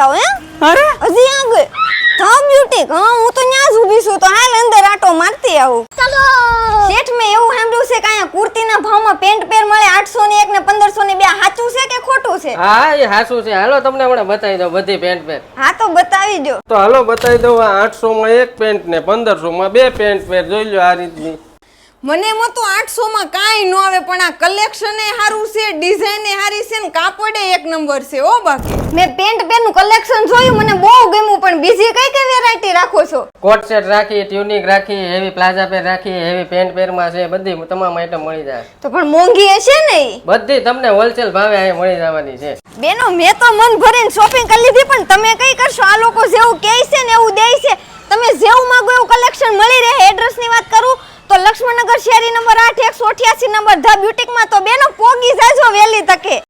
જાવ હે અરે હજી આગળ ધ બ્યુટીક હા હું તો ન્યા જ ઊભી છું તો હાલ અંદર આટો મારતી આવું ચાલો શેઠ મેં એવું સાંભળ્યું છે કે અહીંયા કુર્તીના ભાવમાં પેન્ટ પેર મળે 800 ની એક ને 1500 ની બે સાચું છે કે ખોટું છે હા એ હાસું છે. હાલો તમને હમણાં બતાવી દઉં બધી પેન્ટ પેર. હા તો બતાવી દો તો હાલો બતાવી દઉં. આ 800 માં એક પેન્ટ ને 1500 માં બે પેન્ટ પેર. જોઈ લો આ રીતની. મને એમાં તો 800 માં કાંઈ ન આવે પણ આ કલેક્શન એ સારું છે, ડિઝાઇન એ સારી છે ને કાપડ એક નંબર છે ઓ બાકી. મેં પેન્ટ પેર નું કલેક્શન જોયું મને બહુ ગમ્યું પણ બીજી કઈ કઈ વેરાયટી રાખો છો? કોટ સેટ રાખી, ટ્યુનિક રાખી, હેવી પ્લાઝા પેર રાખી, હેવી પેન્ટ પેરમાં છે. બધી તમામ આઈટમ મળી જાય. તો પણ મોંઘી હશે ને ઈ? બધી તમને હોલસેલ ભાવે અહીં મળી જવાની છે. બેનો મેં તો મન ભરીને શોપિંગ કરી લીધી પણ તમે કઈ કરશો? આ લોકો જેવું કહે છે ને એવું દે છે. તમે જેવું માંગો એવું કલેક્શન મળી રહે. એડ્રેસ ની વાત કરું તો લક્ષ્મણનગર શેરી નંબર 8 188 નંબર ધ બ્યુટીક માં. તો બેનો પોગી જાજો વેલી તકે.